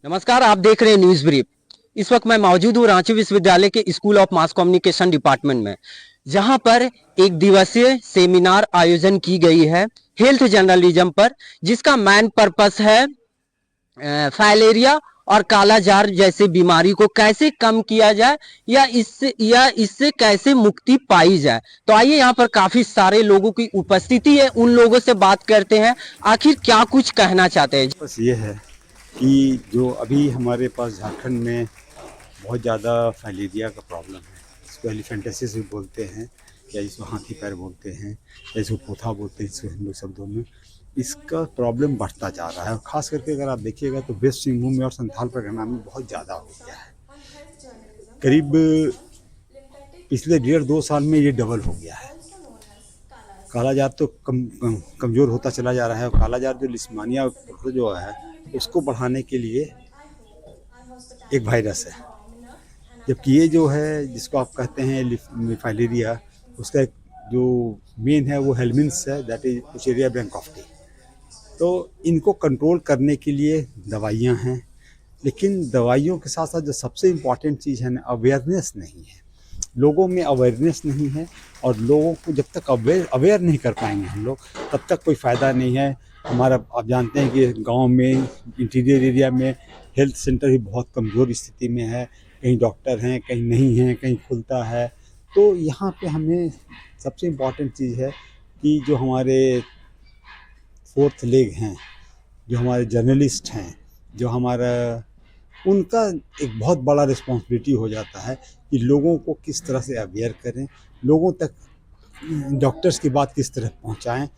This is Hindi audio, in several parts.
नमस्कार, आप देख रहे हैं न्यूज ब्रीफ। इस वक्त मैं मौजूद हूँ रांची विश्वविद्यालय के school of mass communication department में, जहां पर एक दिवसीय सेमिनार आयोजन की गई है हेल्थ जर्नलिज्म पर, जिसका मेन पर्पस है फाइलेरिया और कालाजार जैसे बीमारी को कैसे कम किया जाए या इससे कैसे मुक्ति पाई जाए। तो आइए, यहाँ पर काफी सारे लोगों की उपस्थिति है, उन लोगों से बात करते हैं आखिर क्या कुछ कहना चाहते हैं। बस ये है कि जो अभी हमारे पास झारखंड में बहुत ज़्यादा फाइलेरिया का प्रॉब्लम है, इसको एलिफेंटेसिस भी बोलते हैं या इसको हाथी पैर बोलते हैं या इसको पोथा बोलते हैं, इसको हम लोग शब्दों में। इसका प्रॉब्लम बढ़ता जा रहा है और ख़ास करके अगर आप देखिएगा तो वेस्ट सिंहभूम में और संथाल परगना में बहुत ज़्यादा हो गया है। करीब पिछले 1.5-2 साल में ये डबल हो गया है। कालाजार तो कमज़ोर होता चला जा रहा है और कालाजार जो लिस्मानिया जो है उसको बढ़ाने के लिए एक वायरस है, जबकि ये जो है जिसको आप कहते हैं फाइलेरिया, उसका जो मेन है वो हेलमिन्स है, दैट इज पुचेरिया ब्रैंकॉफ्टी। तो इनको कंट्रोल करने के लिए दवाइयाँ हैं, लेकिन दवाइयों के साथ साथ जो सबसे इम्पॉर्टेंट चीज़ है ना, अवेयरनेस नहीं है। लोगों में अवेयरनेस नहीं है और लोगों को जब तक अवेयर नहीं कर पाएंगे हम लोग, तब तक कोई फ़ायदा नहीं है। हमारा आप जानते हैं कि गांव में इंटीरियर एरिया में हेल्थ सेंटर भी बहुत कमज़ोर स्थिति में है, कहीं डॉक्टर हैं, कहीं नहीं हैं, कहीं खुलता है। तो यहाँ पे हमें सबसे इम्पॉर्टेंट चीज़ है कि जो हमारे फोर्थ लेग हैं, जो हमारे जर्नलिस्ट हैं, जो हमारा उनका एक बहुत बड़ा रिस्पॉन्सिबिलिटी हो जाता है कि लोगों को किस तरह से अवेयर करें, लोगों तक डॉक्टर्स की बात किस तरह पहुंचाएं,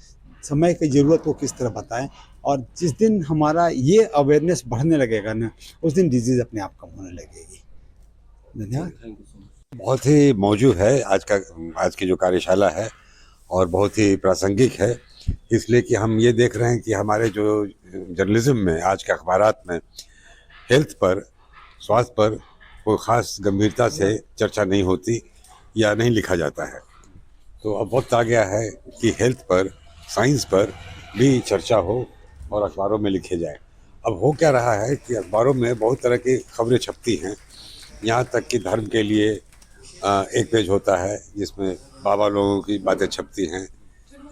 समय की ज़रूरत को किस तरह बताएं। और जिस दिन हमारा ये अवेयरनेस बढ़ने लगेगा ना, उस दिन डिजीज़ अपने आप कम होने लगेगी। धन्यवाद। बहुत ही मौजूद है आज की जो कार्यशाला है और बहुत ही प्रासंगिक है, इसलिए कि हम ये देख रहे हैं कि हमारे जो जर्नलिज्म में आज के अखबारात में हेल्थ पर, स्वास्थ्य पर कोई ख़ास गंभीरता से चर्चा नहीं होती या नहीं लिखा जाता है। तो अब वक्त आ गया है कि हेल्थ पर, साइंस पर भी चर्चा हो और अखबारों में लिखे जाए। अब हो क्या रहा है कि अखबारों में बहुत तरह की खबरें छपती हैं, यहाँ तक कि धर्म के लिए एक पेज होता है जिसमें बाबा लोगों की बातें छपती हैं,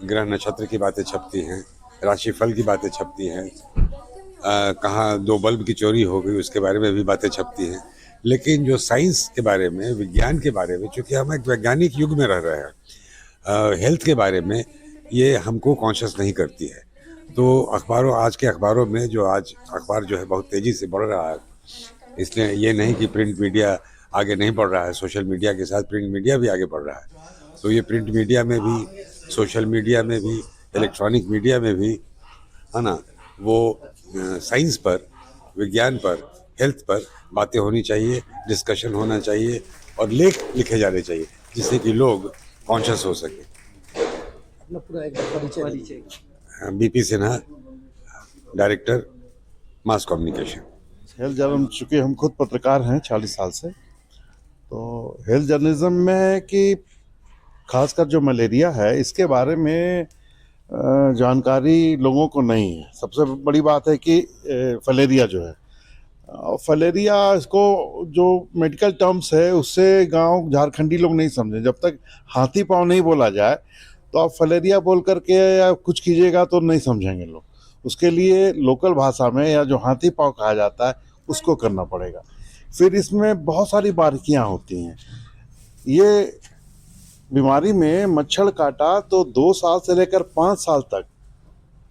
ग्रह नक्षत्र की बातें छपती हैं, राशिफल की बातें छपती हैं, कहाँ 2 बल्ब की चोरी हो गई उसके बारे में भी बातें छपती हैं। लेकिन जो साइंस के बारे में, विज्ञान के बारे में, चूँकि हम एक वैज्ञानिक युग में रह रहे हैं, हेल्थ के बारे में ये हमको कॉन्शियस नहीं करती है। तो आज के अखबारों में आज अखबार जो है बहुत तेज़ी से बढ़ रहा है, इसलिए ये नहीं कि प्रिंट मीडिया आगे नहीं बढ़ रहा है, सोशल मीडिया के साथ प्रिंट मीडिया भी आगे बढ़ रहा है। तो ये प्रिंट मीडिया में भी, सोशल मीडिया में भी, इलेक्ट्रॉनिक मीडिया में भी, है ना, वो साइंस पर, विज्ञान पर, हेल्थ पर बातें होनी चाहिए, डिस्कशन होना चाहिए और लेख लिखे जाने चाहिए, जिससे कि लोग कॉन्शियस हो सके। अपना पूरा एक परिचय। BP Sinha, director mass communication. Health journalism, चूँकि हम खुद पत्रकार हैं 40 साल से, तो हेल्थ जर्नलिज्म में है कि खासकर जो मलेरिया है इसके बारे में जानकारी लोगों को नहीं है। सबसे बड़ी बात है कि फलेरिया जो है, फलेरिया, इसको जो मेडिकल टर्म्स है उससे गांव झारखंडी लोग नहीं समझे। जब तक हाथी पाँव नहीं बोला जाए तो आप फलेरिया बोल करके या कुछ कीजिएगा तो नहीं समझेंगे लोग। उसके लिए लोकल भाषा में या जो हाथी पाँव कहा जाता है उसको करना पड़ेगा। फिर इसमें बहुत सारी बारीकियां होती हैं। ये बीमारी में मच्छर काटा तो 2 साल से लेकर 5 साल तक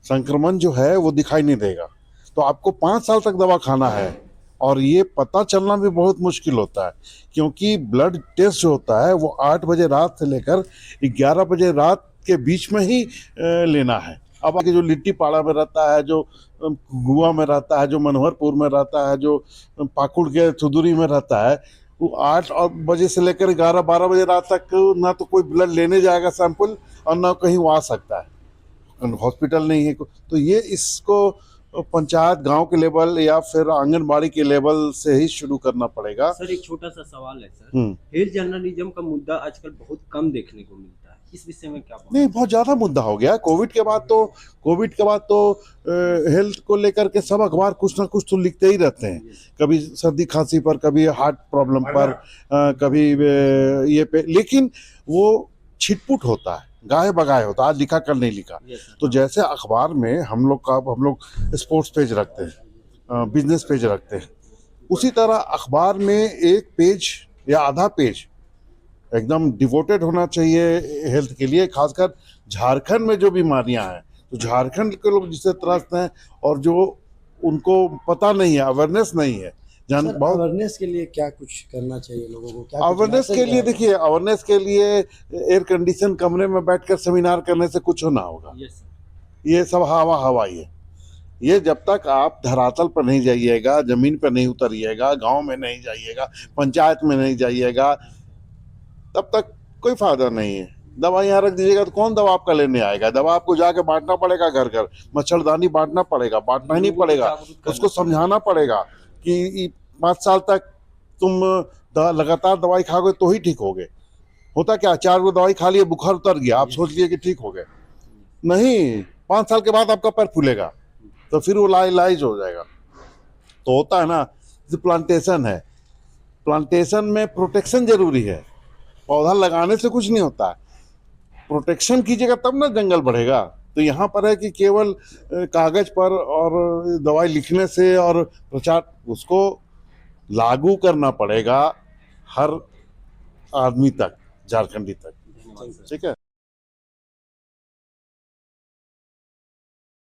संक्रमण जो है वो दिखाई नहीं देगा, तो आपको 5 साल तक दवा खाना है। और ये पता चलना भी बहुत मुश्किल होता है, क्योंकि ब्लड टेस्ट जो होता है वो 8 बजे रात से लेकर 11 बजे रात के बीच में ही लेना है। अब आगे जो लिट्टी पाड़ा में रहता है, जो गुआ में रहता है, जो मनोहरपुर में रहता है, जो पाकुड़ के थुदुरी में रहता है, वो 8 बजे से लेकर 11-12 बजे रात तक ना तो कोई ब्लड लेने जाएगा सैंपल और ना कहीं वो आ सकता है, हॉस्पिटल नहीं है। तो ये इसको पंचायत, गांव के लेवल या फिर आंगनबाड़ी के लेवल से ही शुरू करना पड़ेगा। सर, एक छोटा सा सवाल है सर। हेल्थ जर्नलिज्म का मुद्दा आजकल बहुत कम देखने को मिलता है, इस विषय में क्या नहीं, बहुत ज़्यादा मुद्दा हो गया। कोविड के बाद तो हेल्थ को लेकर के सब अखबार कुछ ना कुछ तो लिखते ही रहते हैं। कभी सर्दी खांसी पर, कभी हार्ट प्रॉब्लम पर, कभी ये पे, लेकिन वो छिटपुट होता है, गाये बगाए होता है, आज लिखा कल नहीं लिखा। तो जैसे अखबार में हम लोग स्पोर्ट्स पेज रखते हैं, बिजनेस पेज रखते हैं, उसी तरह अखबार में एक पेज या आधा पेज एकदम डिवोटेड होना चाहिए हेल्थ के लिए। खासकर झारखंड में जो बीमारियां हैं, तो झारखंड के लोग जिससे त्रस्त हैं और जो उनको पता नहीं है, अवेयरनेस नहीं है, बहुत अवेयरनेस के लिए क्या कुछ करना चाहिए लोगों को? क्या अवेयरनेस के लिए, देखिए, अवेयरनेस के लिए एयर कंडीशन कमरे में बैठकर सेमिनार करने से कुछ ना होगा। ये सब हवा ही है। ये जब तक आप धरातल पर नहीं जाइएगा, जमीन पर नहीं उतरिएगा, गांव में नहीं जाइएगा, पंचायत में नहीं जाइएगा, तब तक कोई फायदा नहीं है। दवा यहाँ रख दीजिएगा तो कौन दवा आपका लेने आएगा? दवा आपको जाके बांटना पड़ेगा, घर घर मच्छरदानी बांटना पड़ेगा, बांटना ही नहीं पड़ेगा, उसको समझाना पड़ेगा कि 5 साल तक तुम लगातार दवाई खाओगे तो ही ठीक होगे। होता क्या, 4 गो दवाई खा लिए, बुखार उतर गया, आप सोच लिए कि ठीक हो गए, नहीं, 5 साल के बाद आपका पैर फूलेगा, तो फिर वो लाइलाइज हो जाएगा। तो होता है ना, जैसे प्लांटेशन है, प्लांटेशन में प्रोटेक्शन जरूरी है। पौधा लगाने से कुछ नहीं होता, प्रोटेक्शन कीजिएगा तब ना जंगल बढ़ेगा। तो यहाँ पर है कि केवल कागज पर और दवाई लिखने से और प्रचार, उसको लागू करना पड़ेगा हर आदमी तक, झारखंडी तक। ठीक है।